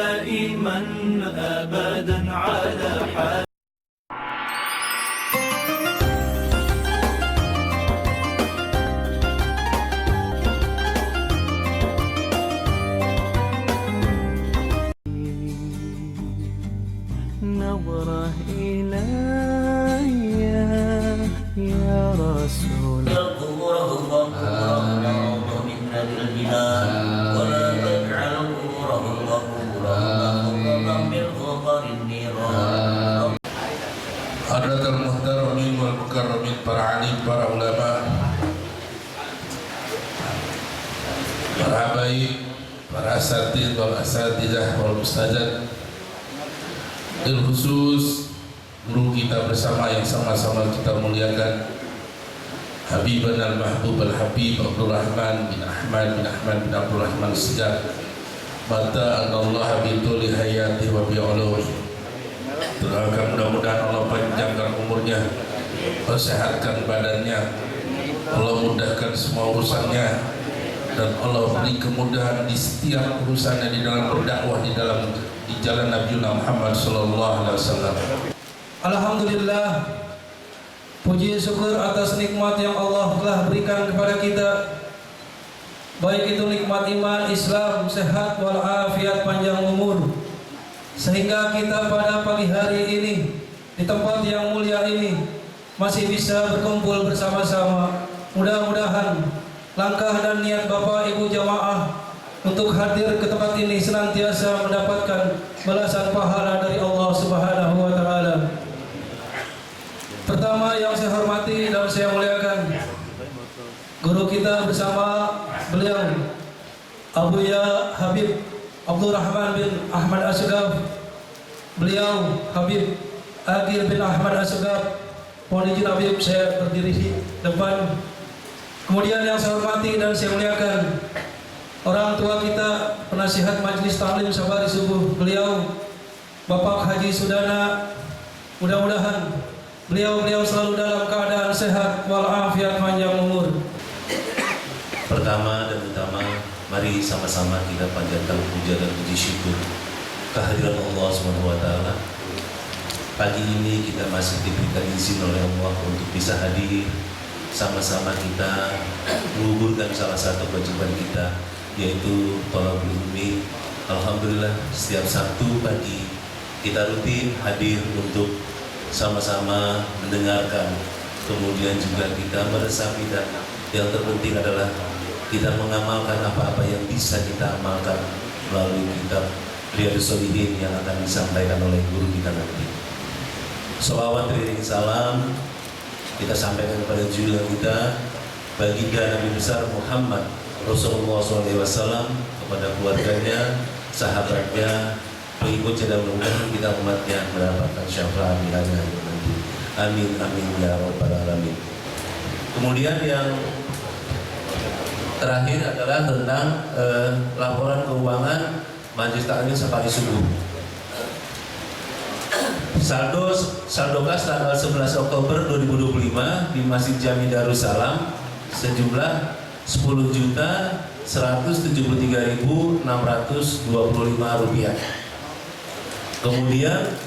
دائما أبدا على حال. نظرة إلي يا رسول Hadratul muhtaramin wal mukarramin, para alim, para ulama, para habaib, para asatid wal asatidah wal mustajad, bil khusus guru kita bersama yang sama-sama kita muliakan, Habiban al-Mahbub al-Habib Abdul Rahman bin Ahmad bin Abdul Rahman Sejak Mata Allah bituli hayati wa bi'uluhi. Doakan mudah-mudahan Allah panjangkan umurnya, Allah sehatkan badannya, Allah mudahkan semua urusannya, dan Allah beri kemudahan di setiap urusannya di dalam berdakwah di jalan Nabi Muhammad sallallahu alaihi wasallam. Alhamdulillah, puji syukur atas nikmat yang Allah telah berikan kepada kita, baik itu nikmat iman, Islam, sehat walafiat, panjang umur, sehingga kita pada pagi hari ini di tempat yang mulia ini masih bisa berkumpul bersama-sama. Mudah-mudahan langkah dan niat Bapak Ibu jamaah untuk hadir ke tempat ini senantiasa mendapatkan balasan pahala dari Allah Subhanahu wa taala. Pertama yang saya hormati dan saya muliakan guru kita bersama beliau Abuya Habib Abdul Rahman bin Ahmad Asgaf, beliau Habib Agil bin Ahmad Asgaf. Mohon izin Habib saya berdiri di depan. Kemudian yang saya hormati dan saya muliakan orang tua kita, penasihat Majelis Taklim Sabari Subuh, beliau Bapak Haji Sudana. Mudah-mudahan beliau selalu dalam keadaan sehat walafiat, panjang umur. Pertama dan utama, mari sama-sama kita panjatkan puja dan puji syukur kehadiran Allah SWT. Pagi ini kita masih diberikan izin oleh Allah untuk bisa hadir sama-sama kita menguburkan salah satu kewajiban kita, yaitu thalabul ilmi. Alhamdulillah, setiap Sabtu pagi kita rutin hadir untuk sama-sama mendengarkan, kemudian juga kita meresapi, dan yang terpenting adalah kita mengamalkan apa-apa yang bisa kita amalkan melalui kitab Riyadhus Shalihin yang akan disampaikan oleh guru kita nanti. Sholawat beriring salam kita sampaikan kepada junjungan kita, baginda Nabi besar Muhammad Rasulullah SAW, kepada keluarganya, sahabatnya, pengikutnya, dan mudah-mudahan kita umatnya mendapatkan syafaat milanya nanti. Amin amin ya rabbal alamin. Kemudian yang terakhir adalah tentang laporan keuangan Majelis Taklim Sabari Subuh. Saldo kas tanggal 11 Oktober 2025 di Masjid Jami Darussalam sejumlah 10.173.625 rupiah. Kemudian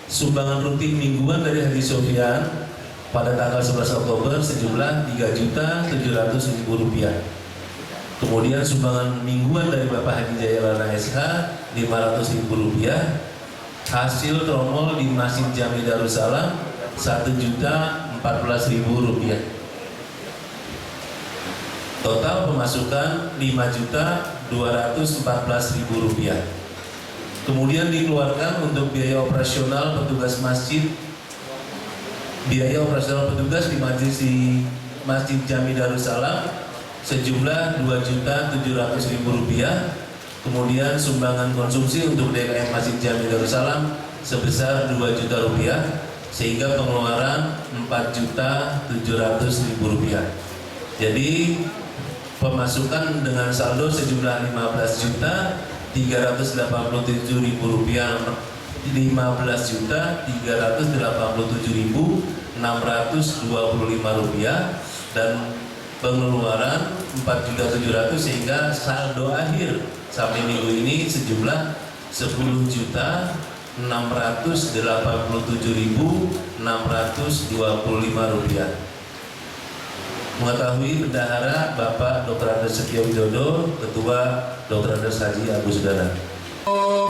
sumbangan rutin mingguan dari Haji Sofyan pada tanggal 11 Oktober sejumlah 3.700.000 rupiah. Kemudian sumbangan mingguan dari Bapak Haji Jayalana SH 500.000 rupiah. Hasil tromol di Masjid Jami Darussalam 1.014.000 rupiah. Total pemasukan 5.214.000 rupiah. Kemudian dikeluarkan untuk biaya operasional petugas masjid, biaya operasional petugas di Masjid Jami Darussalam sejumlah 2.700.000 rupiah. Kemudian sumbangan konsumsi untuk DKM Masjid Jami Darussalam sebesar 2 juta rupiah, sehingga pengeluaran 4.700.000 rupiah. Jadi pemasukan dengan saldo sejumlah 15.387.000 rupiah, 15.387.625 rupiah, dan pengeluaran 4.700.000, sehingga saldo akhir sampai minggu ini sejumlah 10.687.625 Mengetahui bendahara Bapak Dr. Andes Setio Widodo, Ketua Dr. Andes Haji Agus Sudana.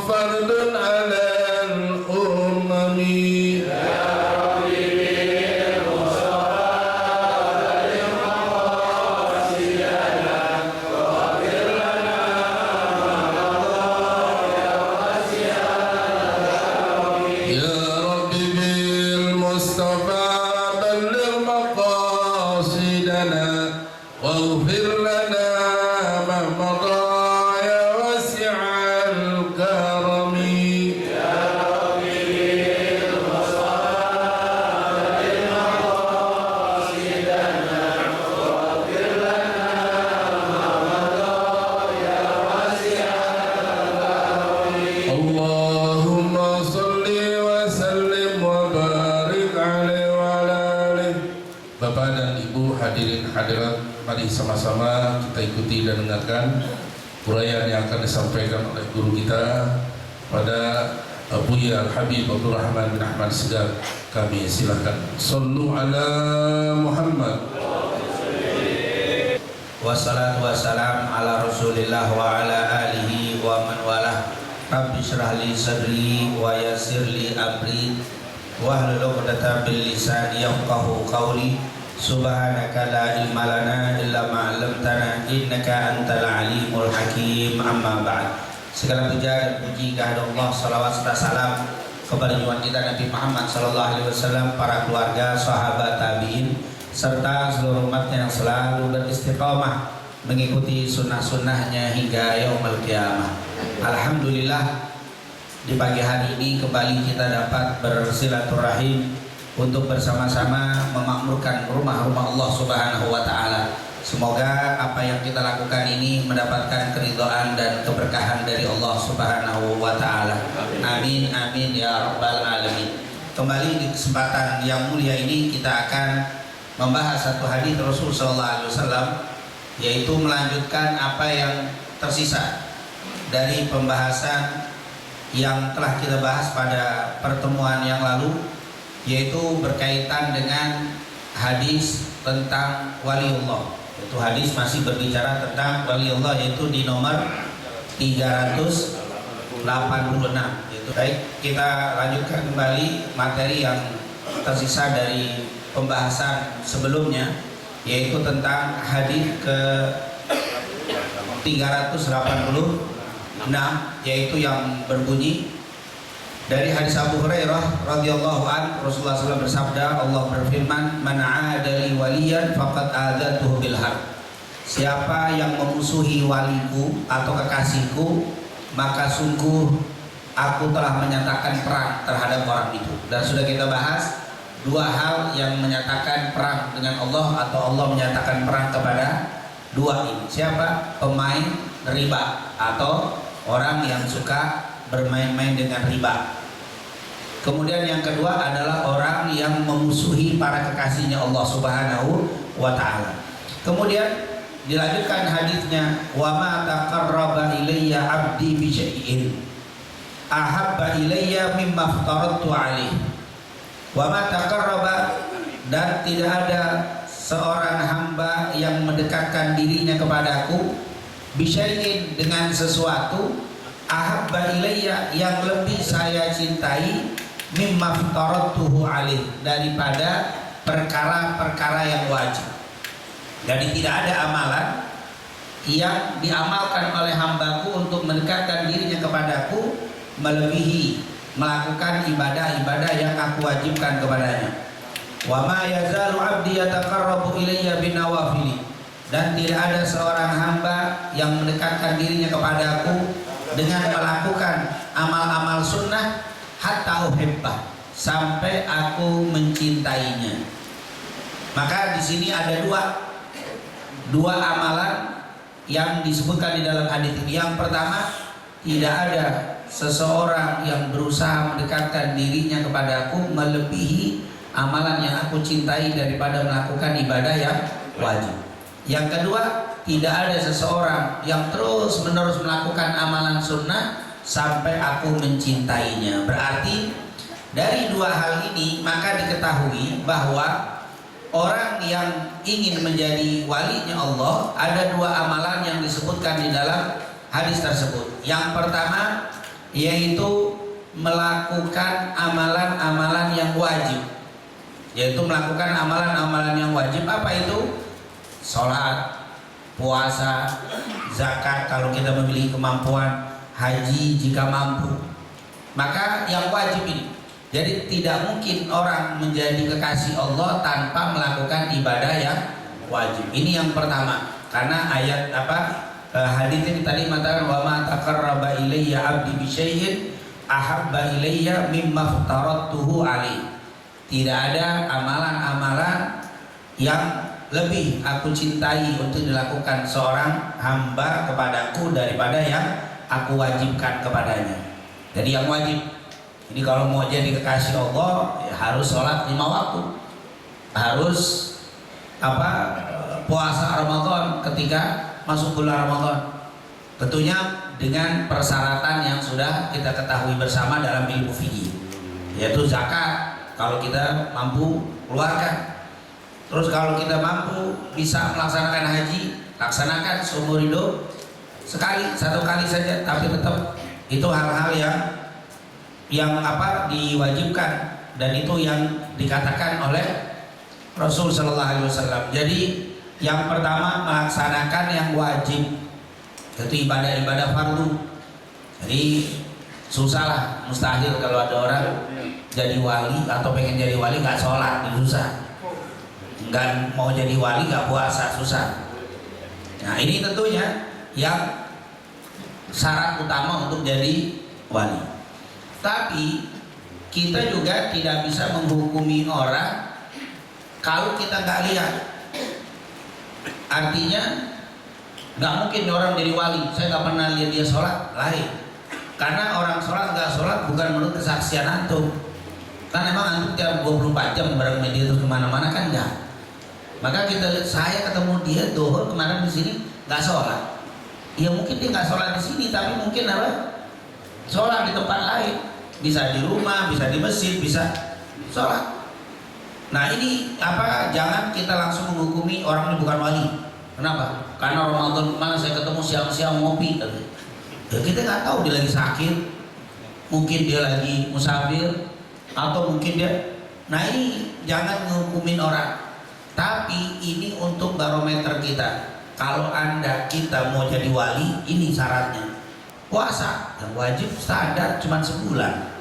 Fardun alal umami hadirat, mari sama-sama kita ikuti dan dengarkan uraian yang akan disampaikan oleh guru kita pada Buya Al-Habib Abdul Rahman bin Ahmad Segar. Kami silakan. Sallu ala Muhammad. Wassalatu wassalam ala Rasulillah wa ala alihi wa man walah. Rabbi shrah li sadri wa yassir li amri wahlul 'uqdatam min lisani yafqahu qawli. Subhanaka la ilma lana illa ma 'allamtana innaka antal alimul hakim. Amma ba'd. Segala puja dan puji kehadirat Allah, salawat serta salam kepada junjungan kita Nabi Muhammad sallallahu alaihi wasallam, para keluarga, sahabat, tabi'in serta seluruh umatnya yang selalu beristiqamah mengikuti sunnah-sunnahnya hingga yaumul qiyamah. Alhamdulillah, di pagi hari ini kembali kita dapat bersilaturahim untuk bersama-sama memakmurkan rumah-rumah Allah Subhanahu wa taala. Semoga apa yang kita lakukan ini mendapatkan keridhaan dan keberkahan dari Allah Subhanahu wa taala. Amin amin ya rabbal alamin. Kembali di kesempatan yang mulia ini kita akan membahas satu hadis Rasul sallallahu alaihi wasallam, yaitu melanjutkan apa yang tersisa dari pembahasan yang telah kita bahas pada pertemuan yang lalu, yaitu berkaitan dengan hadis tentang waliullah. Itu hadis masih berbicara tentang waliullah, yaitu di nomor 386. Baik, kita lanjutkan kembali materi yang tersisa dari pembahasan sebelumnya, yaitu tentang hadis ke 386, yaitu yang berbunyi dari hadis Abu Hurairah radhiyallahu an, Rasulullah SAW bersabda, Allah berfirman, man 'adali waliyan faqad adzatuhu bil harb. Siapa yang memusuhi waliku atau kekasihku, maka sungguh aku telah menyatakan perang terhadap orang itu. Dan sudah kita bahas dua hal yang menyatakan perang dengan Allah atau Allah menyatakan perang kepada dua ini. Siapa? Pemain riba atau orang yang suka bermain-main dengan riba. Kemudian yang kedua adalah orang yang memusuhi para kekasihnya Allah Subhanahu wa taala. Kemudian dilanjutkan hadisnya, wa ma taqarraba ilayya 'abdi bi syai'in ahabba ilayya mimma aftaradtu 'alaihi. Wa ma taqarraba, dan tidak ada seorang hamba yang mendekatkan dirinya kepadaku bi syai'in, dengan sesuatu, ahabba ilayya, yang lebih saya cintai, mimma aftaradtuhu alaih, daripada perkara-perkara yang wajib. Jadi tidak ada amalan yang diamalkan oleh hambaku untuk mendekatkan dirinya kepadaku melebihi melakukan ibadah-ibadah yang aku wajibkan kepadanya. Wa ma yazalu 'abdi yataqarrabu ilayya binawafili, dan tidak ada seorang hamba yang mendekatkan dirinya kepadaku dengan melakukan amal-amal sunnah hatta uhibbah, sampai aku mencintainya. Maka di sini ada dua amalan yang disebutkan di dalam hadis ini. Yang pertama, tidak ada seseorang yang berusaha mendekatkan dirinya kepadaku melebihi amalan yang aku cintai daripada melakukan ibadah yang wajib. Yang kedua, tidak ada seseorang yang terus menerus melakukan amalan sunnah sampai aku mencintainya. Berarti dari dua hal ini maka diketahui bahwa orang yang ingin menjadi walinya Allah, ada dua amalan yang disebutkan di dalam hadis tersebut. Yang pertama yaitu melakukan amalan-amalan yang wajib, yaitu melakukan amalan-amalan yang wajib. Apa itu? Sholat, puasa, zakat kalau kita memiliki kemampuan, haji jika mampu. Maka yang wajib ini. Jadi tidak mungkin orang menjadi kekasih Allah tanpa melakukan ibadah yang wajib. Ini yang pertama. Karena ayat hadis ini tadi mengatakan wa ma taqarraba ilayya 'abdi bi syai'in ahabba ilayya mimma aftaradtuhu alaihi. Tidak ada amalan-amalan yang lebih aku cintai untuk dilakukan seorang hamba kepadaku daripada yang aku wajibkan kepadanya. Jadi yang wajib. Ini kalau mau jadi kekasih Allah ya harus sholat 5 waktu, harus puasa Ramadan ketika masuk bulan Ramadan. Tentunya dengan persyaratan yang sudah kita ketahui bersama dalam ilmu fikih, yaitu zakat kalau kita mampu keluarkan. Terus kalau kita mampu bisa melaksanakan haji, laksanakan seumur hidup sekali, 1 kali saja, tapi tetap itu hal-hal yang diwajibkan, dan itu yang dikatakan oleh Rasul Sallallahu Alaihi Wasallam. Jadi yang pertama melaksanakan yang wajib, yaitu ibadah-ibadah fardu. Jadi susah lah, mustahil kalau ada orang jadi wali atau pengen jadi wali nggak sholat, susah. Nggak mau jadi wali nggak puasa, susah. Nah ini tentunya yang syarat utama untuk jadi wali. Tapi kita juga tidak bisa menghukumi orang kalau kita nggak lihat. Artinya nggak mungkin orang jadi wali. Saya nggak pernah lihat dia sholat, lain. Karena orang sholat nggak sholat bukan menurut kesaksian antum. Kan emang antum tiap 24 jam bareng media terus kemana-mana kan nggak. Maka kita lihat, saya ketemu dia dohor kemarin di sini nggak sholat. Ya mungkin dia nggak sholat di sini, tapi mungkin sholat di tempat lain. Bisa di rumah, bisa di masjid, bisa sholat. Nah ini jangan kita langsung menghukumi orang ini bukan wali. Kenapa? Karena Ramadan kemarin saya ketemu siang-siang ngopi. Ya kita nggak tahu dia lagi sakit, mungkin dia lagi musafir, atau mungkin dia. Nah ini jangan menghukumin orang. Tapi ini untuk barometer kita. Kalau kita mau jadi wali, ini syaratnya. Puasa yang wajib standar cuma sebulan,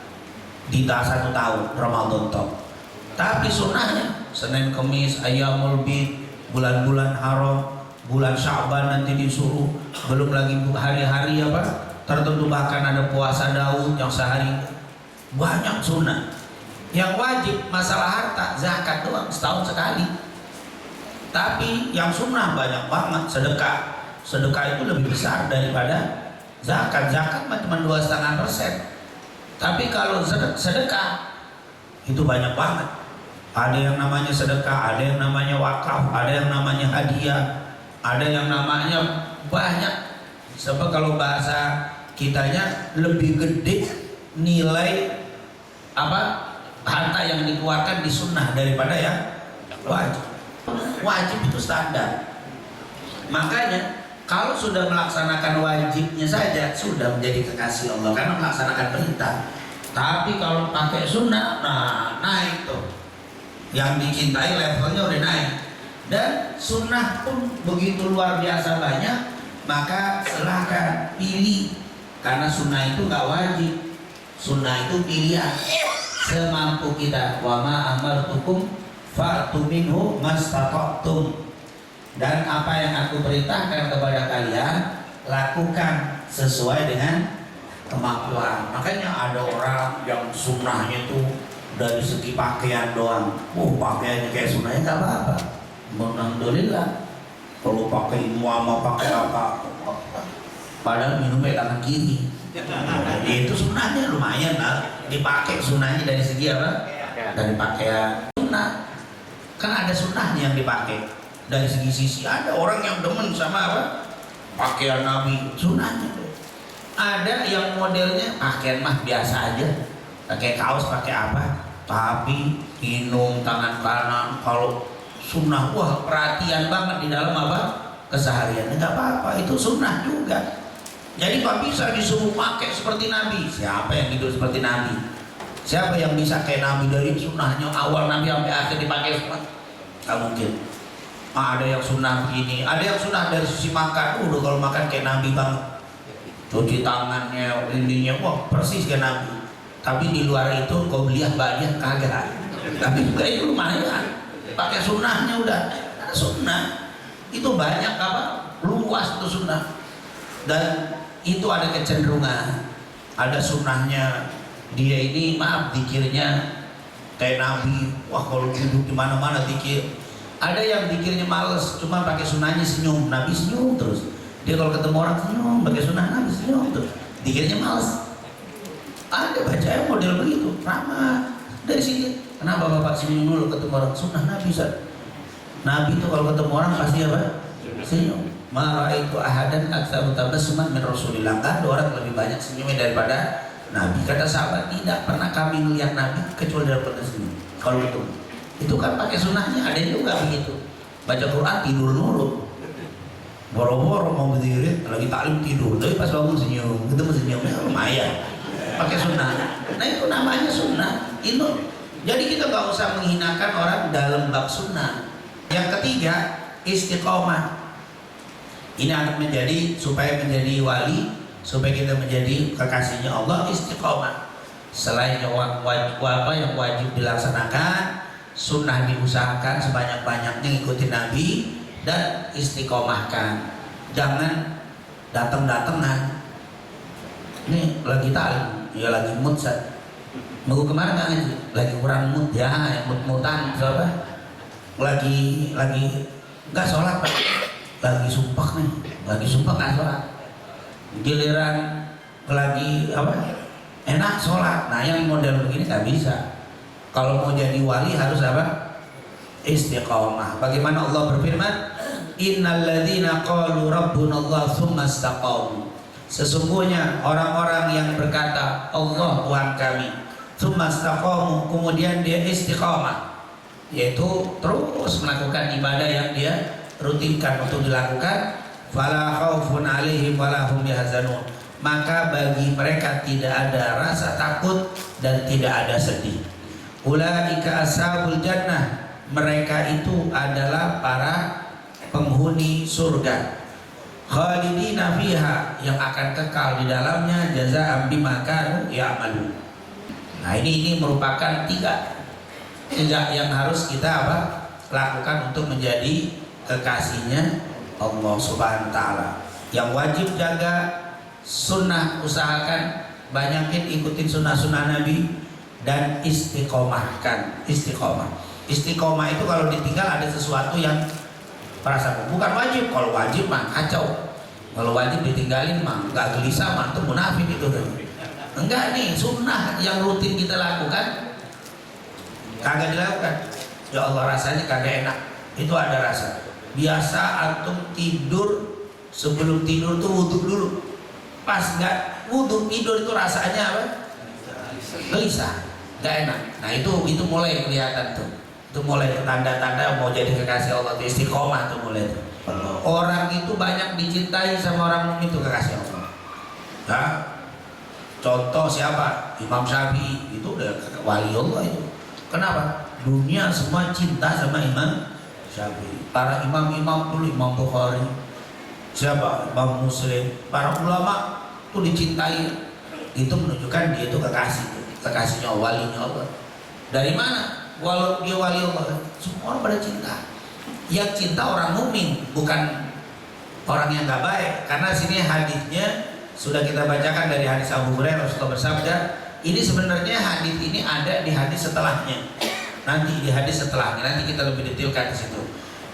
dita 1 tahun Ramadan top. Tapi sunnahnya Senin Kemis, Ayyamul Bid, bulan-bulan haram, bulan Sya'ban nanti disuruh, belum lagi hari-hari tertentu, bahkan ada puasa Daud yang sehari. Banyak sunnah. Yang wajib masalah harta, zakat doang setahun sekali. Tapi yang sunnah banyak banget. Sedekah itu lebih besar daripada zakat. Zakat cuma 2,5%. Tapi kalau sedekah itu banyak banget. Ada yang namanya sedekah, ada yang namanya wakaf, ada yang namanya hadiah, ada yang namanya banyak. Sebab kalau bahasa kitanya lebih gede nilai harta yang dikeluarkan di sunnah daripada yang wajib. Wajib itu standar. Makanya kalau sudah melaksanakan wajibnya saja sudah menjadi kekasih Allah karena melaksanakan perintah. Tapi kalau pakai sunnah, nah naik tuh. Yang dicintai levelnya udah naik. Dan sunnah pun begitu luar biasa banyak, maka silahkan pilih. Karena sunnah itu nggak wajib. Sunnah itu pilihan. Semampu kita. Wa ma amartukum fa'tu minhu mastata'tum. Dan apa yang aku perintahkan kepada kalian, lakukan sesuai dengan kemampuan. Makanya ada orang yang sunnahnya itu dari segi pakaian doang. Pakaiannya kayak sunnahnya nggak apa-apa. Alhamdulillah. Kalau pakai muama pakai apa? Padahal minumnya tangan kiri. Itu sunnahnya lumayan lah. Dipakai sunnahnya dari segi apa? Dari pakaian. Sunnah. Kan ada sunnahnya yang dipakai. Dari segi sisi ada orang yang demen sama pakaian Nabi, sunnahnya tuh. Ada yang modelnya pakaian mah biasa aja, pakai kaos, pakai apa, tapi minum tangan kanan. Kalau sunnah, wah perhatian banget di dalam apa, keseharian. Nggak apa-apa, itu sunnah juga. Jadi kok bisa disuruh pakai seperti Nabi? Siapa yang hidup seperti Nabi? Siapa yang bisa kayak Nabi dari sunnahnya awal Nabi sampai akhir dipakai semua? Nggak mungkin. Ada yang sunnah begini, ada yang sunnah dari sisi makan. Udah kalau makan kayak Nabi banget, cuci tangannya, ininya, wah persis kayak Nabi. Tapi di luar itu kau beliah banyak kagak. Tapi juga itu lumayan. Pakai sunnahnya udah, sunnah itu banyak apa, luas itu sunnah. Dan itu ada kecenderungan, ada sunnahnya dia ini, maaf, dikirnya kayak Nabi. Wah kalau duduk di mana-mana dikir. Ada yang dikirnya males, cuma pakai sunnahnya senyum. Nabi senyum terus. Dia kalau ketemu orang senyum, pakai sunnah Nabi senyum terus. Dikirnya males. Ada baca yang model begitu, ramah. Dari sini, kenapa bapak senyum dulu ketemu orang? Sunnah Nabi, Ustaz. Nabi itu kalau ketemu orang pasti apa? Senyum. Ma ra'aitu ahadan aktsaru tabassuman min Rasulillah. Ada orang lebih banyak senyumnya daripada Nabi. Kata sahabat, tidak pernah kami melihat Nabi kecuali daripada senyum. Kalau itu kan pakai sunnahnya. Ada juga begitu. Baca Quran tidur dulu. Boro-boro mau berdiri lagi taklim tidur, tapi pas bangun senyum. Itu senyumnya lumayan. Pakai sunnah. Nah itu namanya sunnah. Itu. Jadi kita nggak usah menghinakan orang dalam bab sunnah. Yang ketiga, istiqomah. Ini akan menjadi, supaya menjadi wali, supaya kita menjadi kekasihnya Allah, istiqomah. Selain yang wajib dilaksanakan, sunnah diusahakan sebanyak-banyaknya, ikuti Nabi dan istiqomahkan. Jangan datang-datangan. Ini lagi taklim, ya lagi mood Ustaz. Minggu kemarin nggak ngaji, lagi kurang mood ya, mood-moodan, siapa? Lagi nggak sholat Pak. Lagi sumpah nih, lagi sumpah nggak sholat. Giliran lagi apa? Enak sholat. Nah yang model begini nggak bisa. Kalau mau jadi wali harus apa? Istiqomah. Bagaimana Allah berfirman? Innal ladzina qalu rabbunallah tsumma istaqamu. Sesungguhnya orang-orang yang berkata Allah Tuhan kami, tsumma istaqamu, kemudian dia istiqomah, yaitu terus melakukan ibadah yang dia rutinkan untuk dilakukan, fala khaufun 'alaihim wala hum yahzanun. Maka bagi mereka tidak ada rasa takut dan tidak ada sedih. Ulaika ashabul jannah, mereka itu adalah para penghuni surga. Khalidina fiha, yang akan kekal di dalamnya, jazaa'an bima kanu ya'malun. Nah ini merupakan tiga yang harus kita lakukan untuk menjadi kekasihnya Allah Subhanahu wa taala. Yang wajib jaga sunnah, usahakan banyakin ikutin sunnah-sunnah Nabi, dan istiqomahkan. Istiqomah itu kalau ditinggal ada sesuatu yang perasaan bukan wajib. Kalau wajib mah kacau. Kalau wajib ditinggalin mah nggak gelisah, mah itu munafik itu. Enggak nih, sunnah yang rutin kita lakukan kagak dilakukan, ya Allah rasanya kagak enak. Itu ada rasa. Biasa antum tidur, sebelum tidur tuh wudhu dulu. Pas nggak wudhu tidur itu rasanya apa? Gelisah, nggak enak. Nah itu mulai kelihatan tuh. Itu mulai tanda-tanda mau jadi kekasih Allah, itu istiqomah tuh mulai tuh. Orang itu banyak dicintai sama orang mukmin itu kekasih Allah. Nah, contoh siapa? Imam Syafi'i itu udah wali Allah itu. Kenapa? Dunia semua cinta sama Imam Syafi'i. Para imam-imam dulu, Imam Bukhari, siapa? Imam Muslim, para ulama itu dicintai. Itu menunjukkan dia itu kekasihnya, walinya Allah. Dari mana? Walau dia wali Allah, semua orang pada cinta. Yang cinta orang mukmin, bukan orang yang nggak baik. Karena sini hadisnya sudah kita bacakan dari hadis Abu Hurairah, Rasulullah bersabda. Ini sebenarnya hadis ini ada di hadis setelahnya. Nanti di hadis setelahnya, nanti kita lebih detailkan di situ.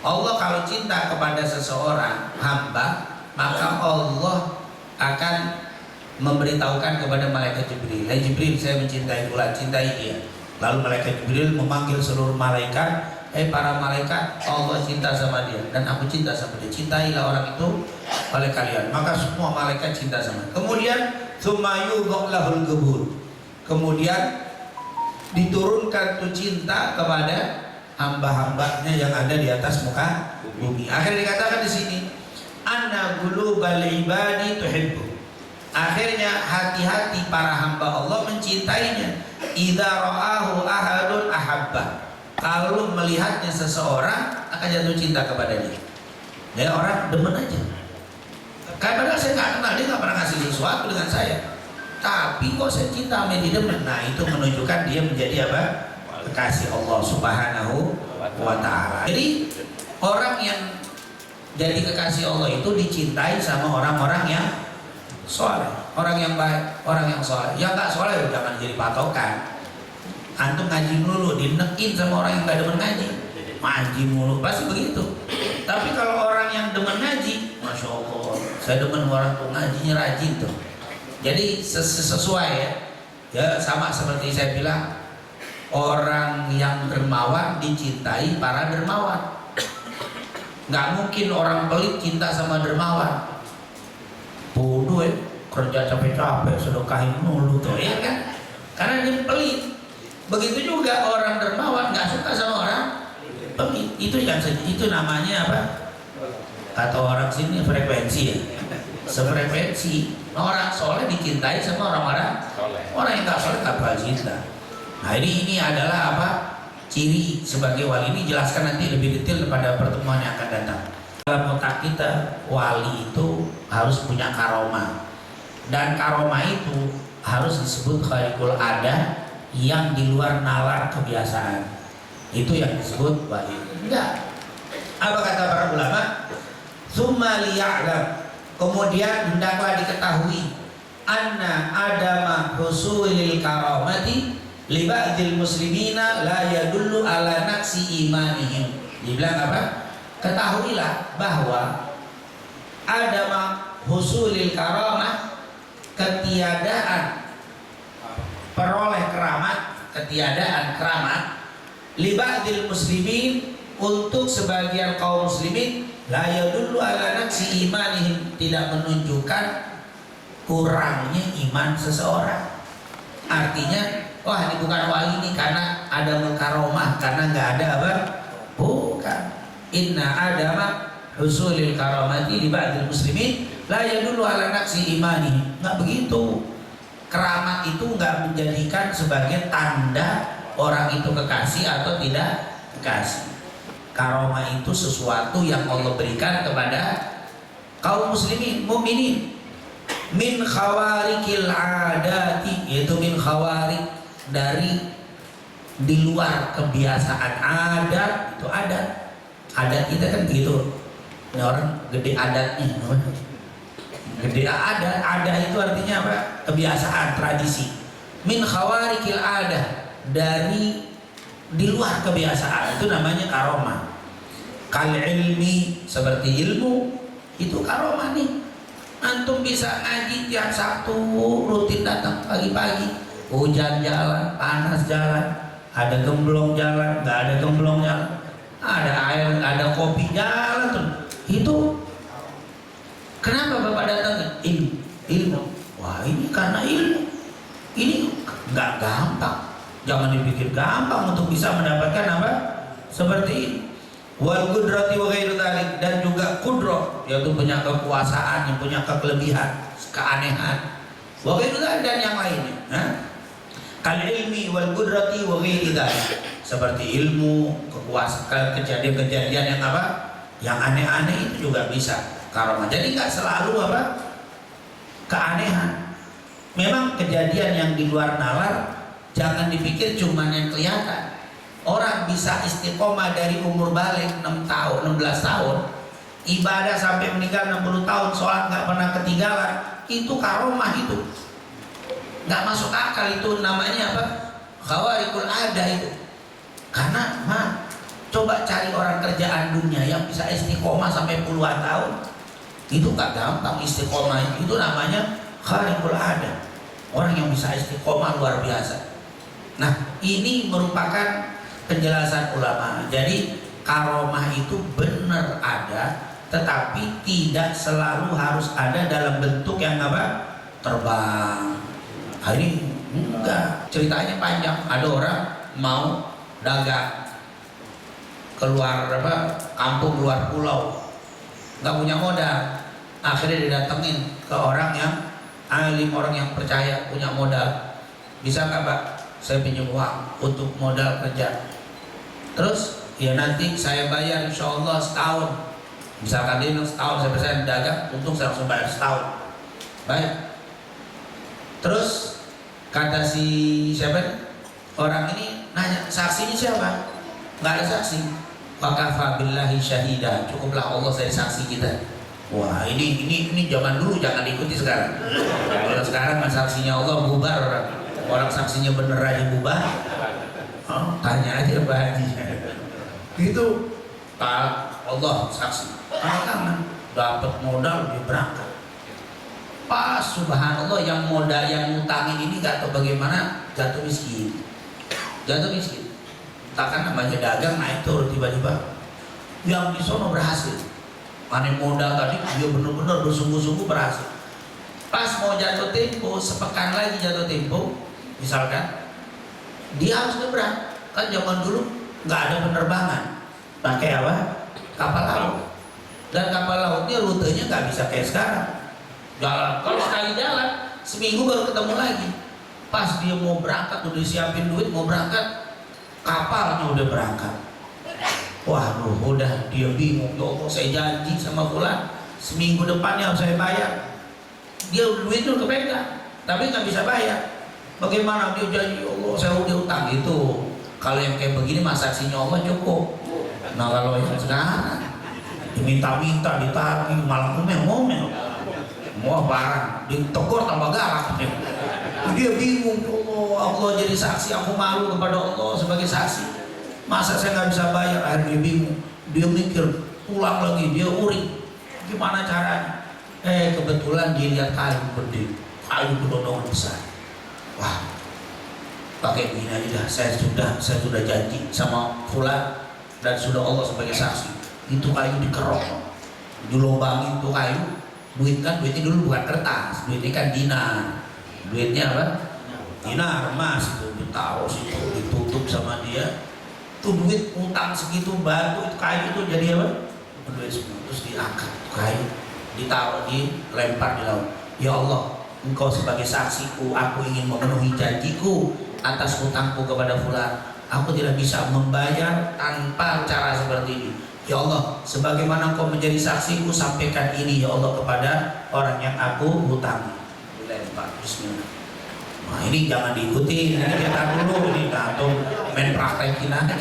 Allah kalau cinta kepada seseorang hamba, maka Allah akan memberitahukan kepada malaikat Jibril. Hai Jibril, saya mencintai fulan, cintai dia. Lalu malaikat Jibril memanggil seluruh malaikat, para malaikat, Allah cinta sama dia dan aku cinta sama dia. Cintailah orang itu oleh kalian. Maka semua malaikat cinta sama dia. Kemudian tsumma yudhaq lahul qubur. Kemudian diturunkan tuh cinta kepada hamba-hambanya yang ada di atas muka bumi. Akhirnya dikatakan di sini, anna qulubal ibadi tuhibbu. Akhirnya hati-hati para hamba Allah mencintainya. Idza ra'ahu ahadun ahabba. Kalau melihatnya seseorang akan jatuh cinta kepada dia. Ya, orang demen aja. Padahal saya nggak kenal, dia nggak pernah ngasih sesuatu dengan saya. Tapi kok saya cinta sama dia demen. Nah, itu menunjukkan dia menjadi apa? Kekasih Allah Subhanahu wa ta'ala. Jadi orang yang jadi kekasih Allah itu dicintai sama orang-orang yang soleh, orang yang baik, orang yang soleh. Yang nggak soleh jangan jadi patokan. Antum ngaji mulu, dinekin sama orang yang nggak demen ngaji, ngaji mulu pasti begitu. Tapi kalau orang yang demen ngaji, masya Allah, saya demen orang tuh ngajinya rajin tuh. Jadi sesuai ya sama seperti saya bilang, orang yang dermawan dicintai para dermawan. Nggak mungkin orang pelit cinta sama dermawan. Bodoh ya, kerja capek-capek sedekahin mulu tuh ya kan, karena dia pelit. Begitu juga orang dermawan nggak suka sama orang pelit. Itu namanya apa? Kata orang sini frekuensi ya, sefrekuensi. Orang soleh dicintai sama orang yang nggak soleh tak bakal cinta. Nah ini adalah apa? Ciri sebagai wali. Ini jelaskan nanti lebih detail pada pertemuan yang akan datang. Dalam otak kita, wali itu harus punya karomah, dan karomah itu harus disebut kharikul ada, yang di luar nalar kebiasaan. Itu yang disebut wali. Enggak. Apa kata para ulama? Tsumma liya'lam. Kemudian hendaklah diketahui anna adama husulil karamati li ba'dil muslimina la yadullu ala naqsi imanihim. Dibilang apa? Ketahuilah bahwa adama husulil karamah, ketiadaan peroleh keramat, ketiadaan keramat li ba'dil muslimin, untuk sebagian kaum muslimin, la yadullu ala naqsi imanihim, tidak menunjukkan kurangnya iman seseorang. Artinya, wah ini bukan wali ini karena ada karomah, karena nggak ada apa? Bukan. Inna adama husulil karamati li ba'dil muslimin la yadullu ala naqsi imanihim. Nggak begitu. Keramat itu nggak menjadikan sebagai tanda orang itu kekasih atau tidak kekasih. Karomah itu sesuatu yang Allah berikan kepada kaum muslimin, mukminin. Min khawarikil adati, yaitu min khawarik, dari di luar kebiasaan adat. Itu adat kita kan gitu. Ini orang gede adatnya, gede adat itu artinya apa? Kebiasaan, tradisi. Min khawarikil adat, dari di luar kebiasaan, itu namanya karomah. Kal ilmi, seperti ilmu, itu karomah nih. Antum bisa ngaji tiap Sabtu, rutin datang pagi-pagi, hujan jalan, panas jalan, ada gemblong jalan, nggak ada gemblong jalan, ada air, ada kopi jalan tuh. Itu kenapa Bapak datang? Ilmu. Wah ini karena ilmu. Ini nggak gampang. Jangan dipikir gampang untuk bisa mendapatkan apa? Seperti ini. Wal qudrati wa ghairu dzalik, dan juga kudroh, yaitu punya kekuasaan, yang punya kelebihan, keanehan. Wa ghairu dzalik, dan yang lainnya. Kal ilmi wal qudrati wa ghairu dzalik, seperti ilmu, kekuasaan, kejadian-kejadian yang apa? Yang aneh-aneh itu juga bisa karomah. Jadi nggak selalu apa? Keanehan. Memang kejadian yang di luar nalar, jangan dipikir cuma yang kelihatan. Orang bisa istiqomah dari umur balik 6 tahun, 16 tahun, ibadah sampai meninggal 60 tahun, sholat nggak pernah ketinggalan, itu karomah itu. Nggak masuk akal, itu namanya apa? Khawarikul ada itu. Karena coba cari orang kerjaan dunia yang bisa istiqomah sampai puluhan tahun, itu nggak gampang istiqomah. Itu namanya khawarikul ada. Orang yang bisa istiqomah luar biasa. Nah, ini merupakan penjelasan ulama. Jadi karomah itu benar ada, tetapi tidak selalu harus ada dalam bentuk yang apa? Terbang. Ini enggak, ceritanya panjang. Ada orang mau dagang keluar kampung, luar pulau, nggak punya modal. Akhirnya didatengin ke orang yang alim, orang yang percaya, punya modal. Bisa nggak Pak? Saya pinjam uang untuk modal kerja. Terus ya nanti saya bayar insya Allah setahun. Misalkan dia bilang setahun, saya dagang, untung saya langsung bayar setahun. Baik. Terus kata si siapa? Orang ini nanya, saksinya siapa? Nggak ada saksi. Wakafa billahi syahida, cukuplah Allah jadi saksi kita. Wah, ini zaman dulu, jangan diikuti sekarang. Kalau sekarang kan saksinya Allah bubar orang. Orang saksinya bener aja bubar. Oh, tanya aja Pak Haji. Gitu. Allah saksi. Tangan dapat modal dia berangkat. Pas subhanallah yang modal yang ngutangin ini nggak tahu bagaimana jatuh miskin. Jatuh miskin. Takkan namanya dagang naik turun tiba-tiba. Yang di sono berhasil. Panen modal tadi dia benar-benar bersungguh-sungguh berhasil. Pas mau jatuh tempo, sepekan lagi jatuh tempo, misalkan dia harus nyebrang. Kan zaman dulu nggak ada penerbangan, pakai apa? Kapal laut. Dan kapal lautnya rutenya nggak bisa kayak sekarang. Jalan, kalau sekali jalan seminggu baru ketemu lagi. Pas dia mau berangkat udah siapin duit mau berangkat, kapalnya udah berangkat. Waduh, udah dia bingung. Ya Allah, saya janji sama fulan seminggu depannya harus saya bayar. Dia duit itu kepegang, tapi nggak bisa bayar. Bagaimana dia janji? Ya Allah, saya udah utang gitu. Kalau yang kayak begini masa saksinya Allah cukup. Nah kalau yang sekarang diminta-minta, ditagih, malah ngomel-ngomel, mau barang ditegur tambah galak. Dia bingung. Ya Allah, Allah jadi saksi, aku malu kepada Allah sebagai saksi. Masa saya nggak bisa bayar? Akhirnya dia bingung. Dia mikir, pulang lagi, dia uring. Gimana caranya? Kebetulan dia lihat kayu gede, kayu gedondongan besar. Wah, pakai begini aja dah. Saya sudah janji sama fulan dan sudah Allah sebagai saksi. Itu kayu dikerok, dilobangin tuh kayu. Duitnya dulu bukan kertas, duitnya kan dinar. Duitnya apa? Dinar emas itu ditaruh situ, ditutup sama dia. Tuh duit utang segitu batu itu kayu itu jadi apa? Duit semua. Terus diangkat kayu, ditaruh, dilempar di laut. Ya Allah, Engkau sebagai saksiku, aku ingin memenuhi janjiku atas hutangku kepada fulan. Aku tidak bisa membayar tanpa cara seperti ini. Ya Allah, sebagaimana Engkau menjadi saksiku, sampaikan ini ya Allah kepada orang yang aku hutangi. Dilempar. Bismillah. Nah ini jangan diikuti, ini kita dulu, ini atau main praktekin aja.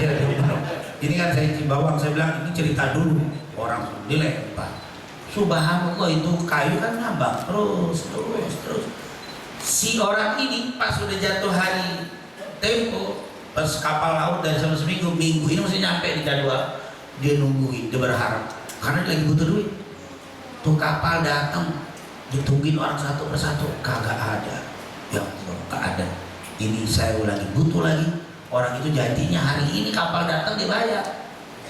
Ini kan saya bawang, saya bilang ini cerita dulu, orang dilempar. Subhanallah itu kayu kan ngambang terus. Si orang ini pas sudah jatuh hari tempo, pas kapal laut dari sama seminggu ini masih nyampe di jadwal, dia nungguin, dia berharap karena dia lagi butuh duit. Tuh kapal datang, ditungguin orang satu persatu, kagak ada. Ya Allah, gak ada. Ini saya ulangi, butuh lagi. Orang itu janjinya hari ini kapal datang dibayar.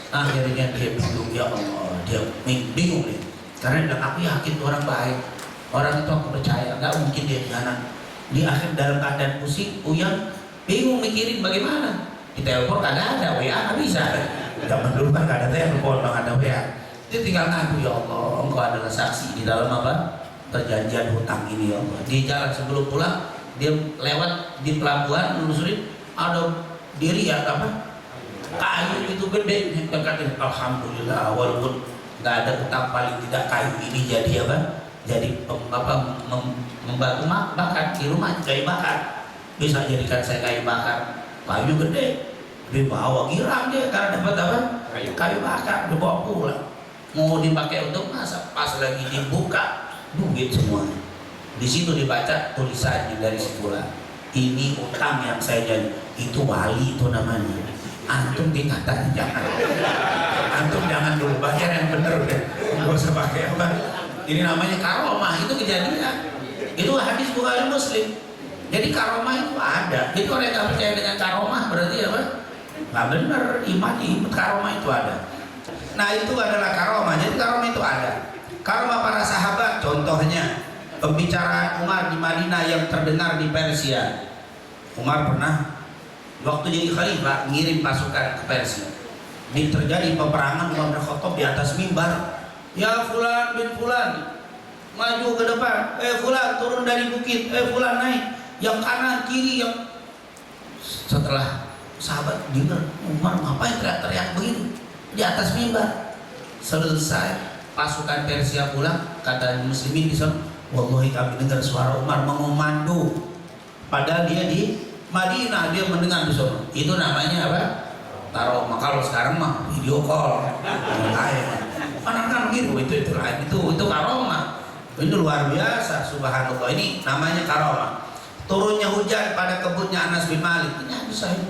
Akhirnya dia bingung, ya Allah, dia bingung nih. Karena dia bilang, aku yakin itu orang baik. Orang itu aku percaya, gak mungkin dia hianat. Di akhir dalam keadaan pusing, uyang, bingung mikirin bagaimana. Di telepon kagak ada, WA gak bisa. Zaman dulu kan gak ada telepon, gak ada WA. Dia tinggal ngaku, ya Allah, Engkau adalah saksi di dalam apa? Perjanjian hutang ini ya Allah. Di jalan sebelum pulang dia lewat di pelabuhan menelusuri ada dia lihat apa kayu itu gede. Dia kata alhamdulillah walaupun nggak ada hutang paling tidak kayu ini jadi apa? Jadi membantu bakar di rumah kayu bakar. Bisa jadikan saya kayu bakar. Kayu gede dibawa girang dia karena dapat apa? Kayu bakar dibawa pulang. Mau dipakai untuk masak pas lagi dibuka duit semuanya. Di situ dibaca tulisannya dari sebulan. Ini utang yang saya janji. Itu wali itu namanya. Antum dikatakan jangan. Antum jangan dulu bayar yang benar deh. Enggak usah pakai apa. Ini namanya karomah, itu kejadian. Itu hadis Bukhari Muslim. Jadi karomah itu ada. Jadi kalau yang nggak percaya dengan karomah berarti apa? Nggak bener, iman karomah itu ada. Nah itu adalah karomah. Jadi karomah itu ada. Karomah para sahabat, contohnya pembicaraan Umar di Madinah yang terdengar di Persia. Umar pernah waktu jadi khalifah ngirim pasukan ke Persia. Ini terjadi peperangan, Umar bin Khattab di atas mimbar. Ya fulan bin fulan, maju ke depan. Fulan turun dari bukit. Fulan naik. Yang kanan kiri yang. Setelah sahabat dengar Umar ngapain teriak-teriak begitu di atas mimbar. Selesai pasukan Persia pulang, kata muslimin di sana, wallahi kami dengar suara Umar mengomando. Padahal dia di Madinah, dia mendengar di sana. Itu namanya apa? Karomah. Kalau sekarang mah video call. Kan gitu, itu karomah. Itu luar biasa, subhanallah. Ini namanya karomah. Turunnya hujan pada kebunnya Anas bin Malik. Ini hadis sahih.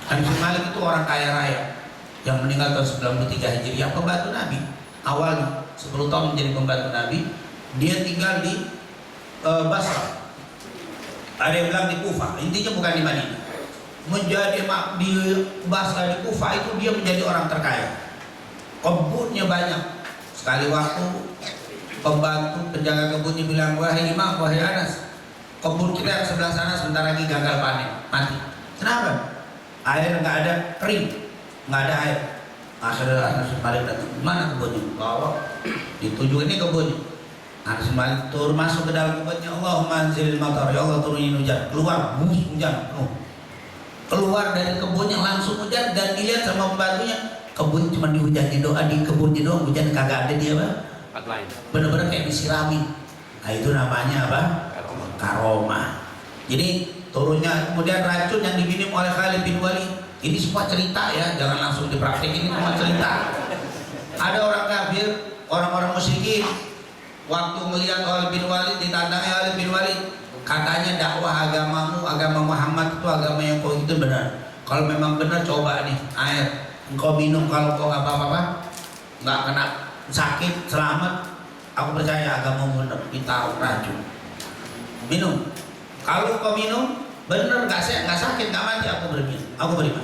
Anas bin Malik itu orang kaya raya yang meninggal tahun 93 Hijriah, pembantu Nabi. Awalnya 10 tahun menjadi pembantu Nabi. Dia tinggal di Basra. Ada yang bilang di Kufah. Intinya bukan di Madinah. Menjadi di Basra, di Kufah itu dia menjadi orang terkaya. Kebunnya banyak. Sekali waktu pembantu penjaga kebunnya bilang, wahai imam, wahai Anas, kebun kita yang sebelah sana sebentar lagi gagal panen, mati. Kenapa? Air nggak ada, kering, nggak ada air. Akhirnya Anas balik datang, mana kebunnya? Bawa, dituju ini kebunnya. Anas balik turun masuk ke dalam kebunnya. Allahumma anzilil matar, ya Allah turunin hujan. Keluar, hujan. Keluar dari kebunnya langsung hujan dan dilihat sama pembantunya. Kebun cuma dihujani doa, di kebunnya doang hujan kagak ada dia apa? Bener-bener kayak disirami. Nah itu namanya apa? Karomah. Jadi turunnya kemudian racun yang diminum oleh Khalid bin Walid. Ini semua cerita ya, jangan langsung dipraktik, ini cuma cerita. Ada orang kafir, orang-orang musyrikin, waktu melihat Khalid bin Walid, ditandangi Khalid bin Walid, katanya dakwah agamamu, agama Muhammad itu agama yang kau itu benar. Kalau memang benar coba nih air. Engkau minum, kalau kau nggak apa-apa, nggak kena sakit, selamat. Aku percaya agama benar. Kita racun. Minum. Kalau kau minum, benar nggak sakit, nggak mati. Aku beriman.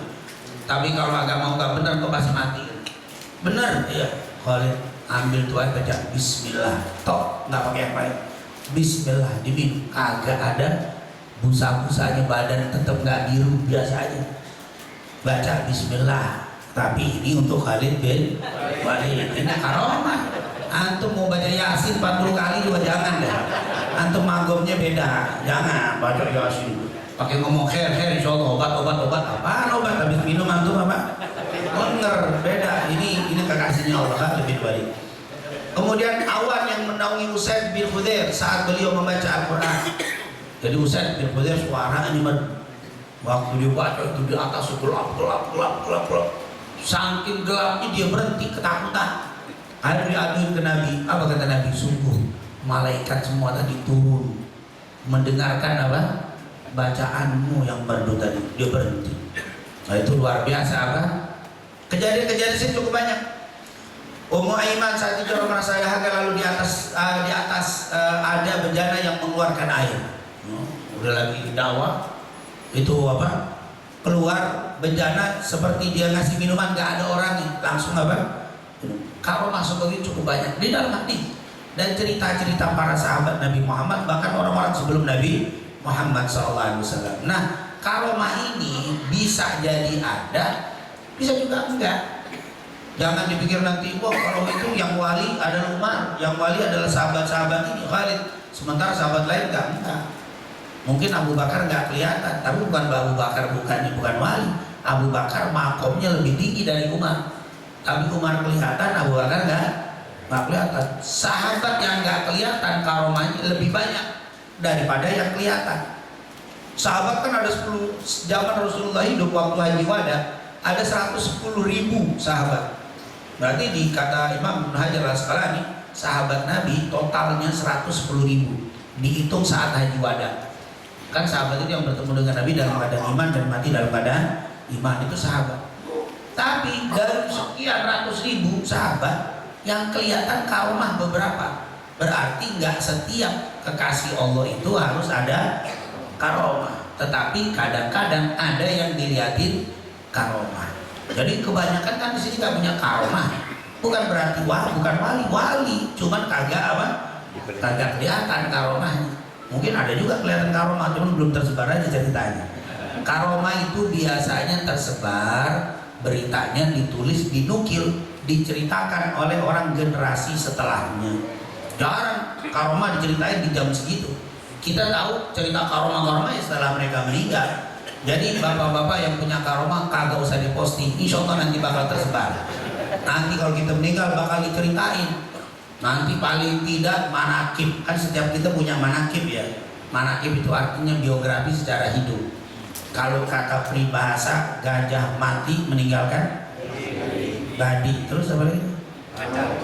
Tapi kalau agama nggak benar, kau pasti mati. Benar, iya. Khalid ambil tuai baca Bismillah. Tok, nggak pakai apa ya. Bismillah diminum. Kagak ada busa-busanya, badan tetap nggak biru, biasa aja. Baca Bismillah. Tapi ini untuk Khalid bin Walid. Ini karomah. Antum mau baca Yasin 40 kali juga jangan deh. Antum magomnya beda. Jangan baca Yasin. Pakai ngomong khair, insyaallah obat. Apaan obat? Habis minum antum apa? Bener, beda. Ini kekasihnya Allah Khalid bin Walid. Kemudian awan yang menaungi Usaid bin Khudair saat beliau membaca Al-Quran. Jadi Usaid bin Khudair suaranya waktu dia baca itu di atas gelap. Saking gelapnya dia berhenti, ketakutan. Akhirnya diaduin ke Nabi. Apa kata Nabi? Sungguh malaikat semua tadi turun mendengarkan apa? Bacaanmu yang merdu tadi. Dia berhenti. Nah itu luar biasa apa? Kejadian-kejadian sih cukup banyak. Ummu Aiman saat itu orang merasa dahaga, lalu di atas ada bejana yang mengeluarkan air. Udah lagi dakwah itu apa? Keluar bejana seperti dia ngasih minuman, nggak ada orangnya, langsung apa? Kalau masuk begitu cukup banyak di dalam hati. Dan cerita-cerita para sahabat Nabi Muhammad, bahkan orang-orang sebelum Nabi Muhammad SAW. Nah, karomah ini bisa jadi ada, bisa juga enggak. Jangan dipikir nanti, wah kalau itu yang wali adalah Umar, yang wali adalah sahabat-sahabat ini Khalid, sementara sahabat lain enggak. Mungkin Abu Bakar nggak kelihatan, tapi bukan Abu Bakar bukan wali. Abu Bakar makomnya lebih tinggi dari Umar. Tapi Umar kelihatan, Abu Bakar nggak kelihatan. Sahabat yang nggak kelihatan karomahnya lebih banyak daripada yang kelihatan. Sahabat kan ada 10 zaman Rasulullah hidup waktu Haji Wada, ada 110.000 sahabat. Berarti di kata Imam Ibnu Hajar Al-Asqalani, sahabat Nabi totalnya 110.000. Dihitung saat Haji Wada. Kan sahabat itu yang bertemu dengan Nabi dalam keadaan iman dan mati dalam keadaan iman, itu sahabat. Tapi dari sekian ratus ribu sahabat yang kelihatan karomah beberapa. Berarti nggak setiap kekasih Allah itu harus ada karomah. Tetapi kadang-kadang ada yang dilihatin karomah. Jadi kebanyakan kan di sini nggak punya karomah. Bukan berarti bukan wali, cuman kagak kelihatan karomahnya. Mungkin ada juga kelihatan karomah, cuman belum tersebar aja ceritanya. Karomah itu biasanya tersebar, beritanya ditulis, dinukil, diceritakan oleh orang generasi setelahnya. Jarang karomah diceritain di jam segitu. Kita tahu cerita karomah ya setelah mereka meninggal. Jadi bapak-bapak yang punya karomah kagak usah diposting, insya Allah nanti bakal tersebar. Nanti kalau kita meninggal bakal diceritain. Nanti paling tidak manakib, kan setiap kita punya manakib ya. Manakib itu artinya biografi secara hidup. Kalau kata peribahasa, gajah mati meninggalkan badi. Terus apa lagi?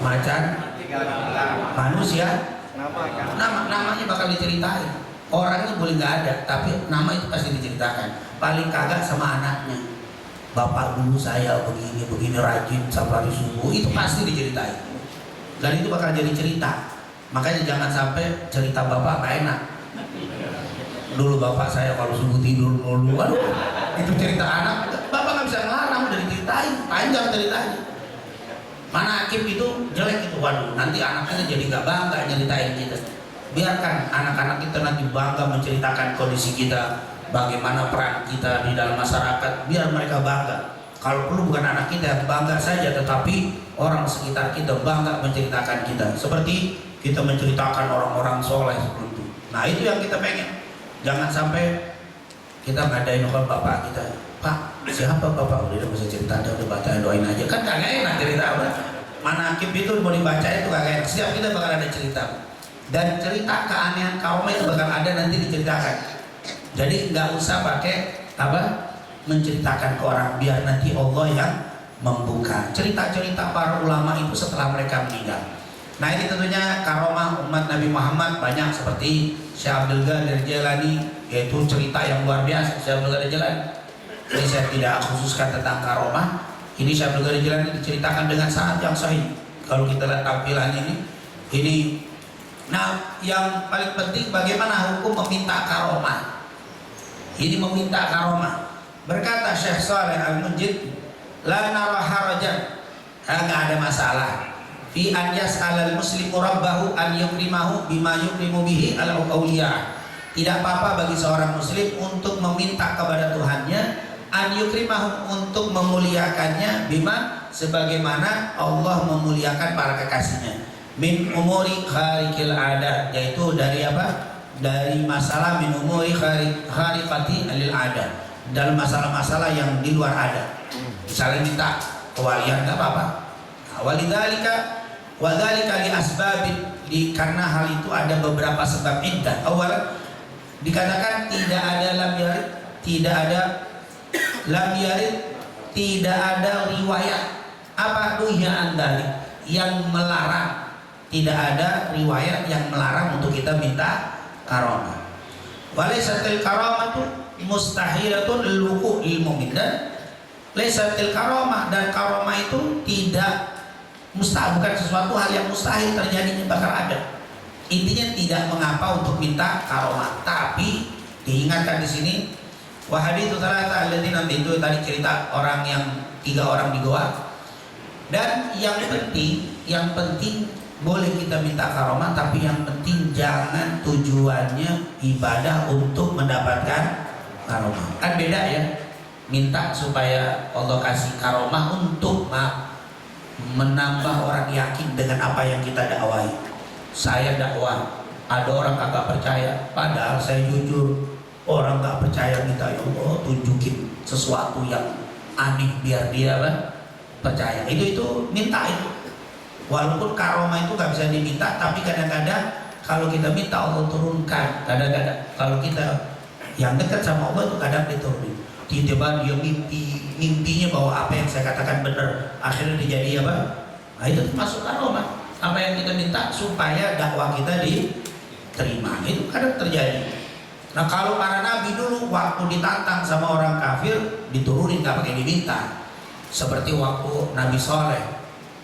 Macan, manusia. Namanya bakal diceritain. Orangnya boleh nggak ada, tapi nama itu pasti diceritakan. Paling kagak sama anaknya. Bapak dulu saya begini rajin safari subuh, itu pasti diceritain. Dan itu bakal jadi cerita. Makanya jangan sampai cerita bapak nggak enak. Dulu bapak saya kalau subuh tidur mulu, itu cerita anak. Bapak nggak bisa ngelarang, udah diceritain, panjang ceritanya. Mana akib itu jelek itu, waduh, nanti anak kita jadi nggak bangga nyeritain kita. Biarkan anak-anak kita nanti bangga menceritakan kondisi kita, bagaimana peran kita di dalam masyarakat, biar mereka bangga. Kalau perlu bukan anak kita yang bangga saja, tetapi orang sekitar kita bangga menceritakan kita. Seperti kita menceritakan orang-orang soleh seperti itu. Nah itu yang kita pengen. Jangan sampai kita ngadain orang bapak kita. Pak, siapa bapak? Udah bisa cerita, udah bacain, doain aja. Kan kagak enak cerita apa. Manakib itu mau dibaca itu kagak enak. Setiap kita bakal ada cerita. Dan cerita keanehan kaum itu bakal ada nanti diceritakan. Jadi nggak usah pakai menceritakan ke orang, biar nanti Allah yang membuka. Cerita-cerita para ulama itu setelah mereka meninggal. Nah ini tentunya karomah umat Nabi Muhammad banyak, seperti Syekh Abdul Qadir Jailani, yaitu cerita yang luar biasa. Syekh Abdul Qadir Jailani, ini saya tidak khususkan tentang karomah. Ini Syekh Abdul Qadir Jailani diceritakan dengan sanad yang sahih. Kalau kita lihat tampilan ini. Nah yang paling penting bagaimana hukum meminta karomah. Ini meminta karomah. Berkata Syekh Saleh Al-Munjid, la nara harajan, nggak ada masalah fi an yas'alal muslimu rabbahu an yukrimahu bima yukrimu bihi al-awliya. Tidak apa-apa bagi seorang muslim untuk meminta kepada Tuhannya an yukrimahu, untuk memuliakannya, bima, sebagaimana Allah memuliakan para kekasihnya, min umuri khariqil adat, yaitu dari apa? Dari masalah min umuri khariqati alil adat, dalam masalah-masalah yang di luar adat. Misalnya minta kewalian nggak apa-apa. Wadzalika li asbabin, karena hal itu ada beberapa sebab iddah. Awal dikatakan tidak ada lam yarid, tidak ada riwayat apa duhya andalik yang melarang. Tidak ada riwayat yang melarang untuk kita minta karomah. Walaisatil karamatu mustahilatun lil mu'min, dan laisatil karamah, dan karomah itu tidak mustahil, bukan sesuatu hal yang mustahil terjadinya, bakal ada. Intinya tidak mengapa untuk minta karomah, tapi diingatkan di sini wahaditsu tsalatsa alladzina, itu tadi cerita orang yang 3 orang di goa. Dan yang penting boleh kita minta karomah, tapi yang penting jangan tujuannya ibadah untuk mendapatkan karomah. Kan beda ya, minta supaya Allah kasih karomah untuk menambah orang yakin dengan apa yang kita dakwai. Saya dakwah, ada orang kagak percaya, padahal saya jujur. Orang gak percaya, minta ya Allah tunjukin sesuatu yang aneh biar dia percaya. Itu minta itu. Walaupun karomah itu gak bisa diminta, tapi kadang-kadang kalau kita minta Allah turunkan. Kadang-kadang kalau kita yang dekat sama Allah itu kadang diturunin. Tiba-tiba dia mimpinya bahwa apa yang saya katakan benar, akhirnya dia jadi apa? Nah itu termasuk karomah. Apa yang kita minta supaya dakwah kita diterima, itu kadang terjadi. Nah kalau para nabi dulu waktu ditantang sama orang kafir diturunin, gak pakai diminta. Seperti waktu Nabi Saleh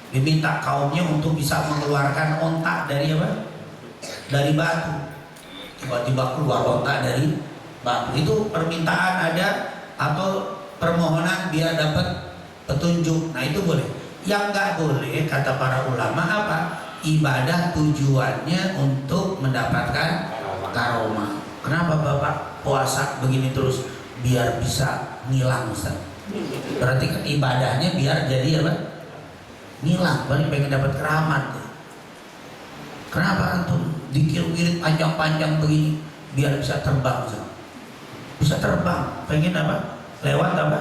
diminta kaumnya untuk bisa mengeluarkan ontak dari apa? Dari batu. Tiba-tiba keluar ontak dari batu. Itu permintaan ada, atau permohonan biar dapat petunjuk. Nah itu boleh. Yang nggak boleh kata para ulama apa? Ibadah tujuannya untuk mendapatkan karomah. Kenapa Bapak puasa begini terus? Biar bisa ngilang Ustaz. Berarti kan ibadahnya biar jadi apa? Ngilang, paling pengen dapat keramat. Kenapa antum dikir-kirit panjang-panjang begini? Biar bisa terbang Ustaz. Bisa terbang, pengen apa? Lewat apa?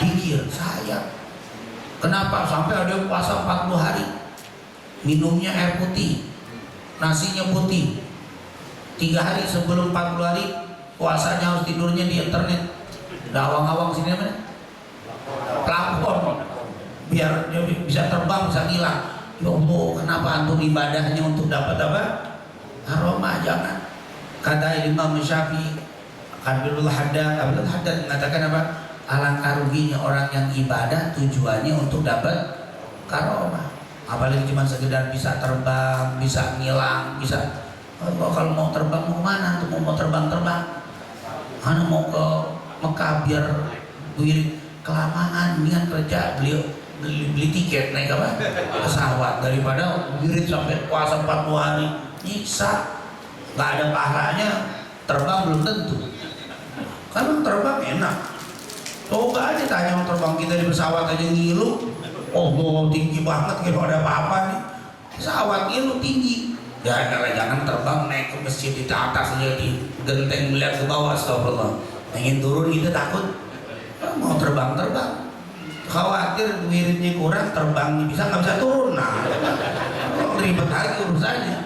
Dikir, saya. Kenapa sampai ada yang puasa 40 hari? Minumnya air putih, nasinya putih. 3 hari sebelum 40 hari puasanya harus tidurnya di internet. Awang-awang sini mana? Platform. Biar dia bisa terbang, bisa hilang. Ya Allah, kenapa antum ibadahnya untuk dapat apa? Aroma, jangan. Kata Imam Syafi'i, Abdul Haddad mengatakan apa? Alangkah ruginya orang yang ibadah tujuannya untuk dapat karomah. Apalagi cuma sekedar bisa terbang, bisa ngilang, bisa. Oh, kalau mau terbang mau kemana? Tuh mau terbang-terbang. Anu mau ke Mekah biar wirid kelamaan, dengan kerja beli tiket naik apa? Pesawat daripada wirid sampai puasa 40 hari nyiksa. Nggak ada pahalanya, terbang belum tentu. Kan terbang enak. Coba aja tanya orang terbang kita di pesawat aja ngilu. Oh mau tinggi banget kalau ada apa-apa nih. Pesawat ngilu tinggi. Jangan terbang naik ke masjid di atas aja di genteng melihat ke bawah. Astagfirullah. Pengen turun kita takut. Mau terbang. Khawatir wiridnya kurang, terbangnya bisa nggak bisa turun. Nah, ribet lagi urusannya.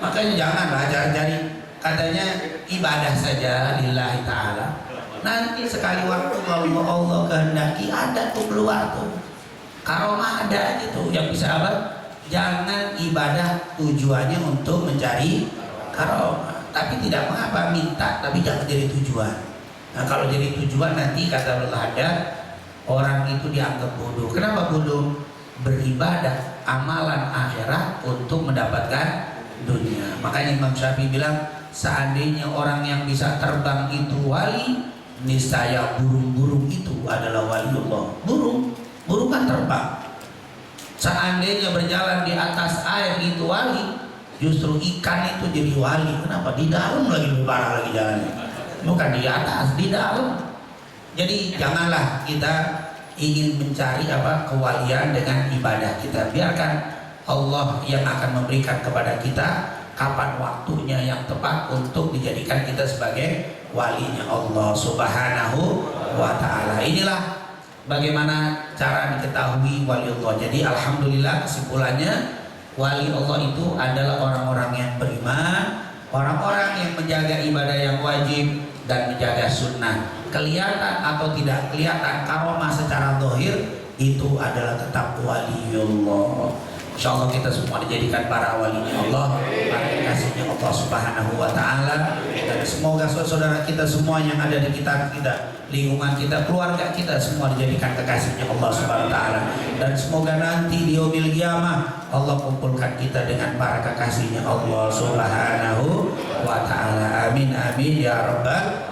Makanya janganlah cari-cari. Katanya ibadah saja lillahi ta'ala. Nanti sekali waktu kalau Allah kehendaki ada tuh keluar tuh karomah ada gitu yang bisa apa? Jangan ibadah tujuannya untuk mencari karomah, tapi tidak mengapa minta, tapi jangan jadi tujuan. Nah kalau jadi tujuan nanti kata Allah ada orang itu dianggap bodoh. Kenapa bodoh? Beribadah amalan akhirat untuk mendapatkan dunia. Makanya Imam Syafi'i bilang seandainya orang yang bisa terbang itu wali, niscaya burung-burung itu adalah waliullah. Burung kan terbang. Seandainya berjalan di atas air itu wali, justru ikan itu jadi wali. Kenapa? Di dalam lagi lebih parah lagi jalannya. Bukan di atas, di dalam. Jadi janganlah kita ingin mencari apa kewalian dengan ibadah kita. Biarkan Allah yang akan memberikan kepada kita kapan waktunya yang tepat untuk dijadikan kita sebagai walinya Allah Subhanahu wa ta'ala. Inilah bagaimana cara diketahui wali Allah. Jadi alhamdulillah kesimpulannya wali Allah itu adalah orang-orang yang beriman, orang-orang yang menjaga ibadah yang wajib dan menjaga sunnah. Kelihatan atau tidak kelihatan karomah secara zahir itu adalah tetap waliullah. Insyaallah kita semua dijadikan para walinya Allah, para kekasihnya Allah Subhanahu wa ta'ala. Dan semoga saudara kita semua yang ada di kita, lingkungan kita, keluarga kita semua dijadikan kekasihnya Allah Subhanahu wa ta'ala. Dan semoga nanti di yaumil qiyamah Allah kumpulkan kita dengan para kekasihnya Allah Subhanahu wa ta'ala. Amin amin ya rabbal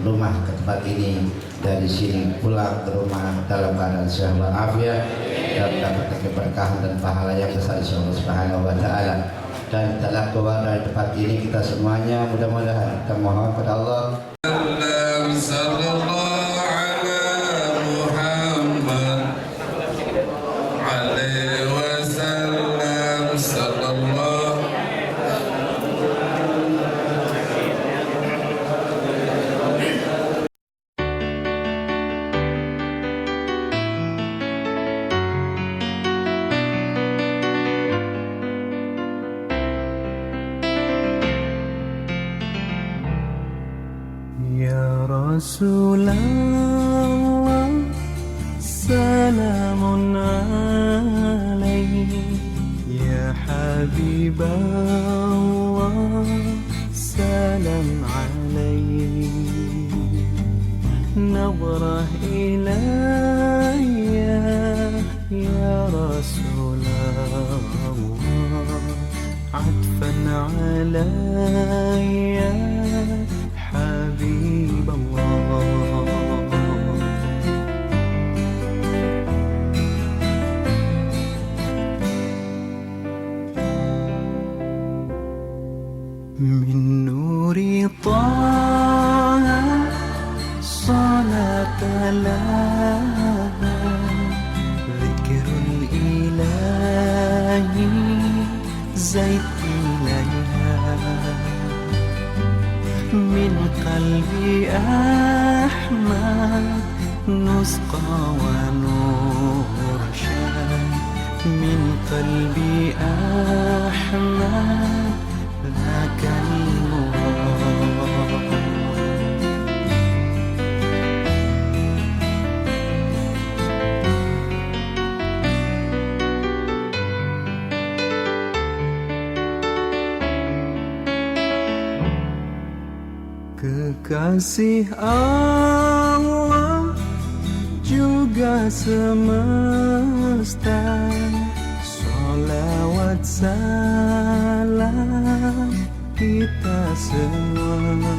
rumah ke tempat ini, dari sini pulang ke rumah dalam keadaan sehat walafiat dan dapat keberkahan dan pahala yang besar insya Allah Subhanahu wa ta'ala. Dan telah keluar dari tempat ini kita semuanya mudah-mudahan kita mohon kepada Allah رسول الله سلام عليك يا حبيب الله سلام عليك نظرة إلي يا رسول الله عطفا علي حبيب الله أعلاها ذكر الإله زيت إليها من قلبي أحمد نسقى ونرشد من قلبي أحمد ذاك المراد. Kekasih Allah juga semesta, sholawat salam kita semua.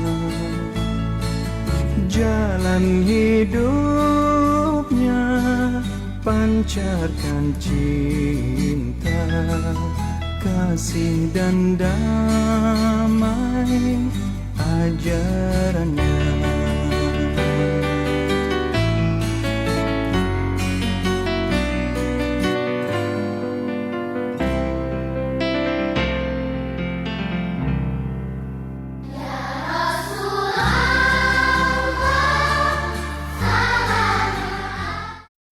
Jalan hidupnya pancarkan cinta, kasih dan damai ajarannya.